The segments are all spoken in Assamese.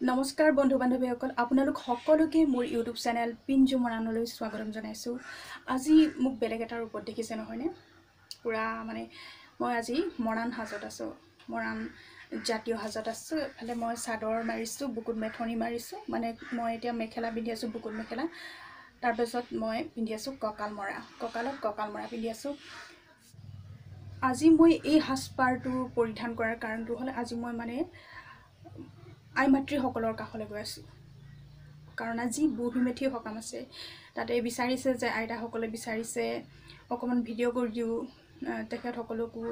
নমস্কাৰ বন্ধু বান্ধৱীসকল আপোনালোক সকলোকে মোৰ ইউটিউব চেনেল পিঞ্জু মৰাণলৈ স্বাগতম জনাইছোঁ। আজি মোক বেলেগ এটাৰ ওপৰত দেখিছে নহয়নে? পুৰা মানে মই আজি মৰাণ সাজত আছোঁ, মৰাণ জাতীয় সাজত আছোঁ। এফালে মই চাদৰ মাৰিছোঁ, বুকুত মেথনি মাৰিছোঁ, মানে মই এতিয়া মেখেলা পিন্ধি আছোঁ, বুকুত মেখেলা। তাৰপিছত মই পিন্ধি আছোঁ কঁকাল মৰা পিন্ধি আছোঁ। আজি মই এই সাজপাৰটো পৰিধান কৰাৰ কাৰণটো হ'ল আজি মই মানে আই মাতৃসকলৰ কাষলৈ গৈ আছোঁ, কাৰণ আজি বুঢ়ী মেথি সকাম আছে। তাতে বিচাৰিছে যে আইতাসকলে বিচাৰিছে অকণমান ভিডিঅ' কৰি দিওঁ তেখেতসকলকো,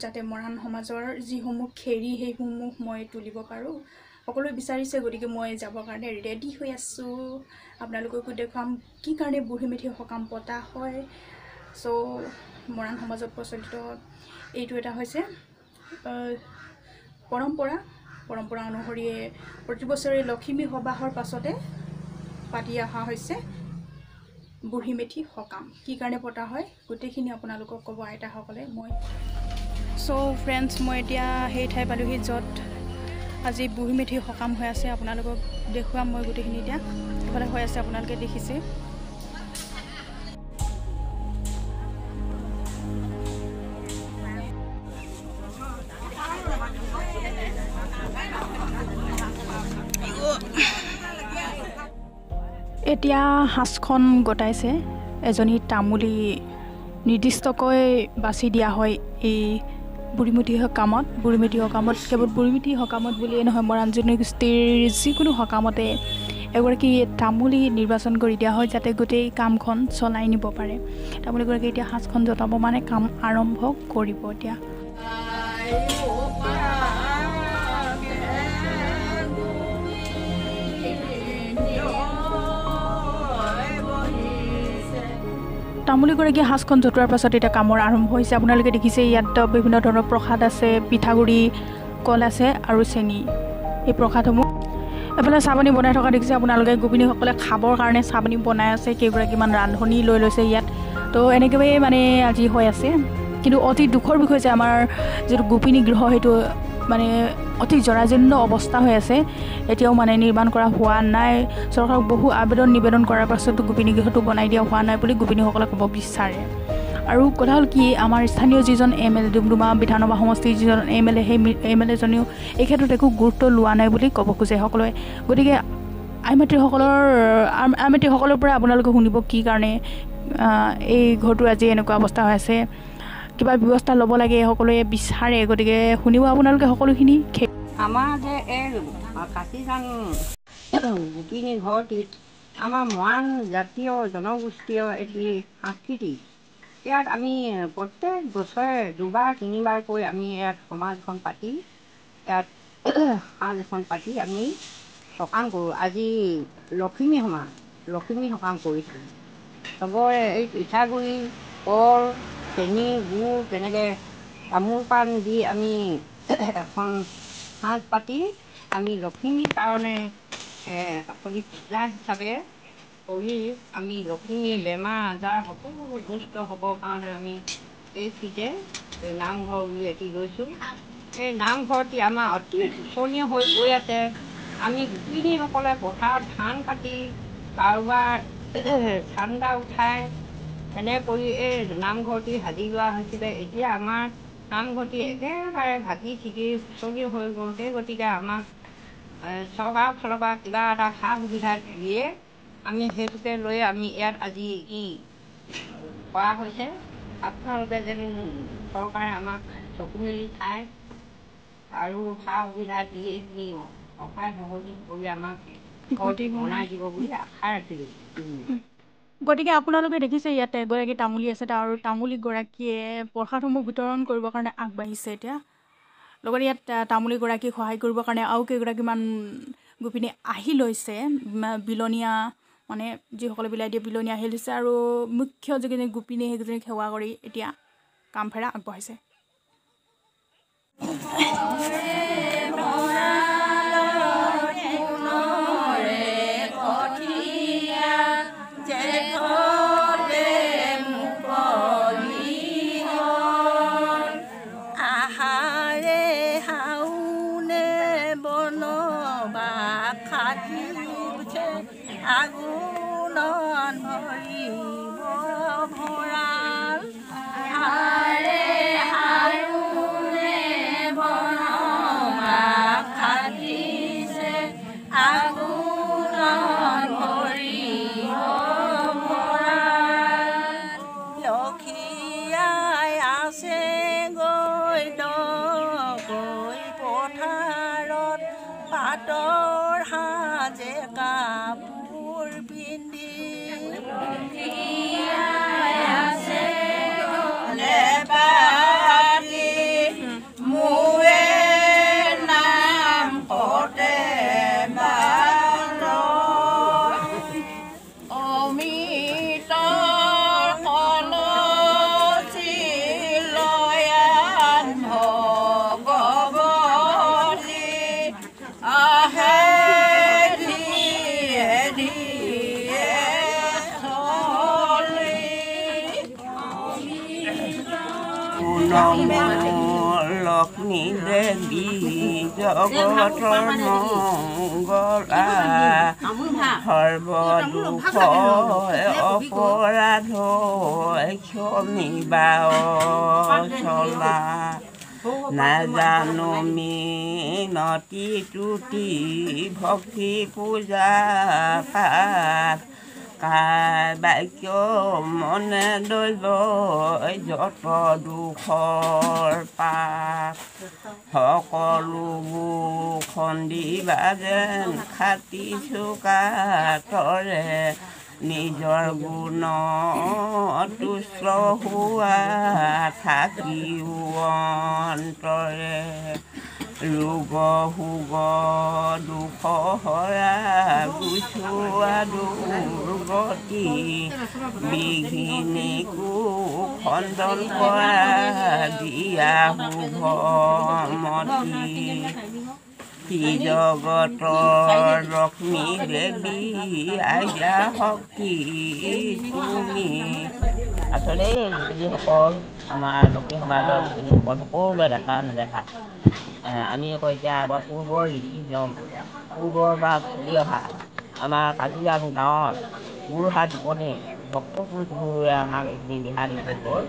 যাতে মৰাণ সমাজৰ যিসমূহ খেৰি সেইসমূহ মই তুলিব পাৰোঁ। সকলোৱে বিচাৰিছে, গতিকে মই যাবৰ কাৰণে ৰেডি হৈ আছোঁ। আপোনালোককো দেখুৱাম কি কাৰণে বুঢ়ী মেথি সকাম পতা হয়। চ' মৰাণ সমাজত প্ৰচলিত এইটো এটা হৈছে পৰম্পৰা অনুসৰিয়ে প্ৰতি বছৰে লখিমী সবাহৰ পাছতে পাতি অহা হৈছে বুঢ়ী মেথি সকাম। কি কাৰণে পতা হয় গোটেইখিনি আপোনালোকক ক'ব আইতাসকলে। চ' ফ্ৰেণ্ডছ, মই এতিয়া সেই ঠাই পালোহি য'ত আজি বুঢ়ী মেথি সকাম হৈ আছে। আপোনালোকক দেখুৱাম মই গোটেইখিনি। এতিয়া এইফালে হৈ আছে, আপোনালোকে দেখিছে। এতিয়া সাজখন গতাইছে। এজনী তামুলী নিৰ্দিষ্টকৈ বাছি দিয়া হয় এই বুঢ়ী মেথি সকামত। কেৱল বুঢ়ী মেথি সকামত বুলিয়েই নহয়, মৰাণ জনগোষ্ঠীৰ যিকোনো সকামতে এগৰাকী তামুলী নিৰ্বাচন কৰি দিয়া হয়, যাতে গোটেই কামখন চলাই নিব পাৰে। তামুলীগৰাকী এতিয়া সাজখন জতাব, মানে কাম আৰম্ভ কৰিব। এতিয়া তামুলীগৰাকীয়ে সাজখন জতোৱাৰ পাছত এতিয়া কামৰ আৰম্ভ হৈছে। আপোনালোকে দেখিছে ইয়াত বিভিন্ন ধৰণৰ প্ৰসাদ আছে, পিঠাগুড়ি, কল আছে আৰু চেনি। এই প্ৰসাদসমূহ এফালে চাহপানী বনাই থকা দেখিছে আপোনালোকে। গোপিনীসকলে খাবৰ কাৰণে চাহপানী বনাই আছে, কেইগৰাকীমান ৰান্ধনি লৈ লৈছে ইয়াত। তো এনেকৈয়ে মানে আজি হৈ আছে। কিন্তু অতি দুখৰ বিষয় যে আমাৰ যিটো গোপিনী গৃহ, সেইটো মানে অতি জৰাজীৰ্ণ অৱস্থা হৈ আছে। এতিয়াও মানে নিৰ্মাণ কৰা হোৱা নাই। চৰকাৰক বহু নিবেদন কৰাৰ পাছতো গোপিনী গৃহটো বনাই দিয়া হোৱা নাই বুলি গোপিনীসকলে ক'ব বিচাৰে। আৰু কথা হ'ল কি, আমাৰ স্থানীয় যিজন MLA, ডুমডুমা বিধানসভা সমষ্টিৰ যিজন MLA, সেই MLA জনেও এই ক্ষেত্ৰত একো গুৰুত্ব লোৱা নাই বুলি ক'ব খোজে সকলোৱে। গতিকে আই মাতৃসকলৰ পৰা আপোনালোকে শুনিব কি কাৰণে এই ঘৰটো আজি এনেকুৱা অৱস্থা হৈ আছে। কিবা ব্যৱস্থা ল'ব লাগে সকলোৱে বিচাৰে। গতিকে শুনিব আপোনালোকে সকলোখিনি। আমাৰ যে এই কাশীজান গোপিনী ঘৰটিত আমাৰ মৰাণ জাতীয় জনগোষ্ঠীয় এটি সাংস্কৃতিক, ইয়াত আমি প্ৰত্যেক বছৰে 2-3বাৰকৈ আমি ইয়াত সমাজখন পাতি, ইয়াত সাজ এখন পাতি আমি সকাম কৰোঁ। আজি লখিমী সকাম কৰিছোঁ। চবৰে এই পিঠাগুড়ি, কল, চেনি, গুৰ, তেনেকৈ তামোল পাণ দি আমি এখন সাজ পাতি আমি লখিমীৰ কাৰণে আপুনি পূজা হিচাপে কৰি আমি লখিমীৰ বেমাৰ আজাৰ সকলোবোৰ সুস্থ হ'বৰ কাৰণে আমি এইখিনিতে নামঘৰ বুলি এটি লৈছোঁ। এই নামঘৰটি আমাৰ অতি শোচনীয় হৈ গৈ আছে। আমি গোপিনীসকলে পথাৰত ধান কাটি কাৰোবাৰ চান্দা উঠাই এনে কৰি এই নামঘৰটি সাজি লোৱা হৈছিলে। এতিয়া আমাৰ নামঘৰটি একেবাৰে ভাগি ছিগি শোচনীয় হৈ গ'ল। সেই গতিকে আমাক চৰকাৰৰ ফালৰ পৰা কিবা এটা সা সুবিধা দিয়ে, আমি সেইটোকে লৈ আমি ইয়াত আজি কৰা হৈছে। আপোনালোকে যেন চৰকাৰে আমাক চকু মেলি চাই আৰু সা সুবিধা দি সহায় সহযোগ কৰি আমাক বনাই দিব বুলি আশা ৰাখিলোঁ। গতিকে আপোনালোকে দেখিছে ইয়াতে এগৰাকী তামুলী আছে, আৰু তামুলীগৰাকীয়ে প্ৰসাদসমূহ বিতৰণ কৰিবৰ কাৰণে আগবাঢ়িছে। এতিয়া লগতে ইয়াত তামুলীগৰাকীক সহায় কৰিবৰ কাৰণে আৰু কেইগৰাকীমান গোপিনী আহি লৈছে। বিলনীয়া, মানে যিসকলে বিলাই দিয়ে বিলনীয়া আহি লৈছে, আৰু মুখ্য যিকেইজনী গোপিনী সেইকেইজনীক সেৱা কৰি এতিয়া কামফেৰা আগবঢ়াইছে। কাটি উঠে আগুনত ভৰিব ভঁৰাল হাৰে হাৰুনে বনমাক কাটিছে আগুনত ভৰিব ভঁৰাল লক্ষীয়াই আছে গৈ গৈ পথাৰত পাতৰ সাজে কাপোৰ পিন্ধি আছে নেপালী মোৰে নাম পতে অমিতৰ কলচি লয়ান ভগৱতী আহে ধীৰে ধীৰে চলি লক্ষ্মী দেৱী জগতৰ মংগলা সৰ্বদুখ অপৰাধ ক্ষমিবা চলা নাজানো মিনতি ত্ৰুটি ভক্তি পূজা পাঠ বাক্য মনে দৈব যত দুখৰ পাপ সকলোবোৰ খন্দিবা যেন খাটি চুকাতৰে নিজৰ গুণ তুষ্ট হোৱা থাকিও অন্তৰে ৰোগ শোগ দুখ হৰা গুচোৱা দুৰ্গতি বিঘিনিকো খণ্ডন কৰা দিয়া শুভমতি জগতৰ লক্ষ্মী দেৱী আইয়া শক্তি তুমি আচলতে যিসকল আমাৰ লক্ষ্মী সমাজৰ যিসকল সকলোৱে দেখা নেদেখা আমি আকৌ এতিয়া আমাৰ পূৰ্বৰ ৰীতি নিয়ম পূৰ্বৰ পৰা চলি অহা আমাৰ কাজিৰঙা গাঁৱৰ বুঢ়া জীৱনে ভক্তপুৰুষবোৰে আমাক এইখিনি দিহা দি থৈ গ'ল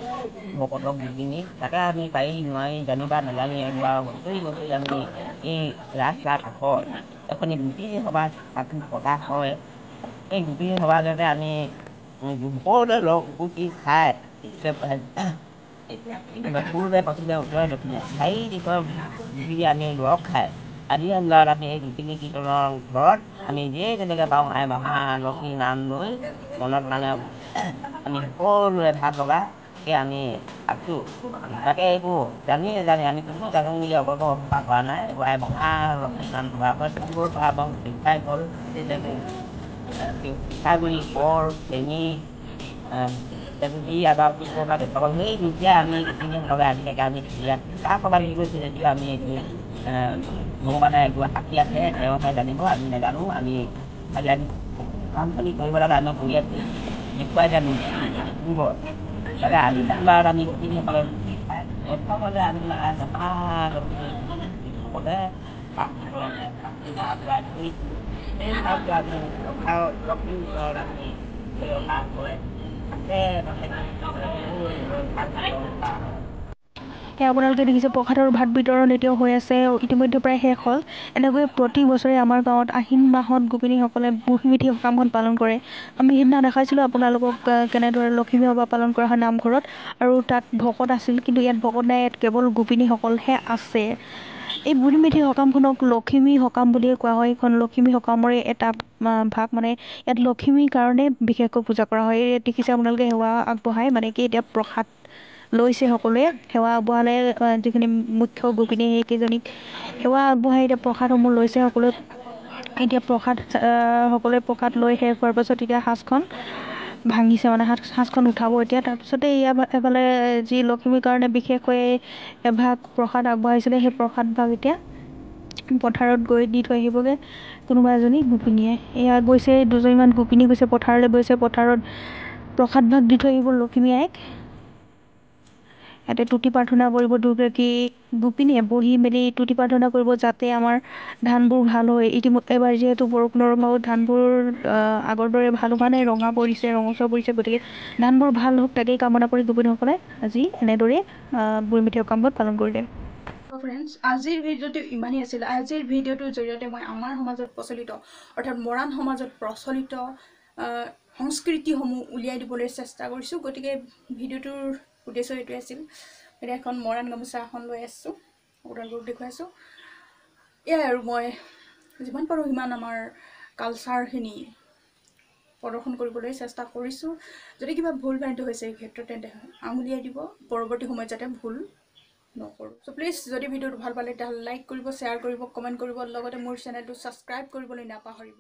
ভকতক যিখিনি তাকে আমি পাৰি নোৱাৰি জানিবা নাজানি বা বছৰি বছৰি আমি এই ৰাস্তাৰ কাষত এখনি গোপিনী সভা পতা হয় এই গোপিনী সভা যাতে আমি সকলোৱে লগ গোটি খাই পূৰ্বে পশ্চিমে উত্তৰে দক্ষিণে চাৰি দিশৰ গোপিনী আমি লগ খাই আজি দিনত আমি এই গোপিনী কীৰ্তনৰ ঘৰত আমি যেই যেনেকৈ পাওঁ আই মহালক্ষ্মী নাম লৈ মনত মানে আমি সকলোৱে ভাগ লগাকৈ আমি আছোঁ তাকে এইবোৰ জানি নাজানি আমি কোনো জানো বুলি অকল্প ভবা কৰা নাই এইবোৰ আই মহালক্ষ্মী নাম ভবা হয় চকুৰ পৰা শিক্ষাই গ'ল পিঠাগুড়ি কল চেনি যদি আদা সেই যেতিয়া আমি গোপিনী লগাই আজিলৈকে আমি তাৰ পৰা কি কৈছোঁ যদিও আমি এইটো ভগৱানে এইটো সাক্ষী আছে তেওঁহে জানিব আমি নাজানো আমি খালি আমি কামখিনি কৰিব লাগে আমি কৰি আছোঁ দেখুৱাই জানো তাকে আজি বাৰত আমি গোপিনীসকলে প্ৰথমতে আমি সকলে সেয়া আপোনালোকে দেখিছে প্ৰসাদৰ ভাত বিতৰণ এতিয়াও হৈ আছে ইতিমধ্যে প্ৰায় শেষ হ'ল এনেকৈ প্ৰতি বছৰে আমাৰ গাঁৱত আহিন মাহত গোপিনীসকলে বুঢ়ী মিঠি সকামখন পালন কৰে আমি সিদিনা দেখাইছিলোঁ আপোনালোকক কেনেদৰে লক্ষ্মী সভা পালন কৰা হয় নামঘৰত আৰু তাত ভকত আছিল কিন্তু ইয়াত ভকত নাই ইয়াত কেৱল গোপিনীসকলহে আছে এই বুঢ়ী মিঠি সকামখনক লখিমী সকাম বুলিয়ে কোৱা হয় এইখন লখিমী সকামৰে এটা ভাগ মানে ইয়াত লখিমীৰ কাৰণে বিশেষকৈ পূজা কৰা হয় দেখিছে আপোনালোকে সেৱা আগবঢ়াই মানে কি এতিয়া প্ৰসাদ লৈছে সকলোৱে সেৱা আগবঢ়ালে যিখিনি মুখ্য গোপিনী সেইকেইজনীক সেৱা আগবঢ়াই এতিয়া প্ৰসাদসমূহ লৈছে সকলোৱে এতিয়া প্ৰসাদ সকলোৱে প্ৰসাদ লৈ শেষ হোৱাৰ পাছত এতিয়া সাজখন ভাঙিছে মানে সাজখন উঠাব এতিয়া তাৰপিছতে এফালে যি লখিমীৰ কাৰণে বিশেষকৈ এভাগ প্ৰসাদ আগবঢ়াইছিলে সেই প্ৰসাদ ভাগ এতিয়া পথাৰত গৈ দি থৈ আহিবগৈ কোনোবা এজনী গোপিনীয়ে এয়া গৈছে দুজনীমান গোপিনী গৈছে পথাৰলৈ গৈছে পথাৰত প্ৰসাদ ভাগ দি থৈ আহিব লখিমী আইক ইয়াতে তুতি প্ৰাৰ্থনা কৰিব, দুগৰাকী গোপিনীয়ে বহি মেলি তুতি প্ৰাৰ্থনা কৰিব যাতে আমাৰ ধানবোৰ ভাল হয়। এবাৰ যিহেতু বৰষুণৰ অভাৱত ধানবোৰ আগৰ দৰে ভাল হোৱা নাই, ৰঙা পৰিছে, ৰঙচুৱা পৰিছে, গতিকে ধানবোৰ ভাল হওক তাকেই কামনা কৰি গোপিনীসকলে আজি এনেদৰে বুঢ়ী মিঠৈ কামত পালন কৰিলে। ফ্ৰেণ্ডছ, আজিৰ ভিডিঅ'টো ইমানেই আছিল। আজিৰ ভিডিঅ'টোৰ জৰিয়তে মই আমাৰ সমাজত প্ৰচলিত অৰ্থাৎ মৰাণ সমাজত প্ৰচলিত সংস্কৃতিসমূহ উলিয়াই দিবলৈ চেষ্টা কৰিছোঁ। গতিকে ভিডিঅ'টোৰ উদ্দেশ্য এইটোৱে আছিল। এতিয়া এখন মৰাণ গামোচা এখন লৈ আছোঁ, আপোনালোকক দেখুৱাইছোঁ। এয়াই আৰু মই যিমান পাৰোঁ সিমান আমাৰ কালচাৰখিনি প্ৰদৰ্শন কৰিবলৈ চেষ্টা কৰিছোঁ। যদি কিবা ভুল ভ্ৰান্তি হৈছে এই ক্ষেত্ৰত তেন্তে আঙুলিয়াই দিব, পৰৱৰ্তী সময়ত যাতে ভুল নকৰোঁ। চ' প্লিজ যদি ভিডিঅ'টো ভাল পালে তেতিয়াহ'লে লাইক কৰিব, শ্বেয়াৰ কৰিব, কমেণ্ট কৰিব, লগতে মোৰ চেনেলটো ছাবস্ক্ৰাইব কৰিবলৈ নাপাহৰিব।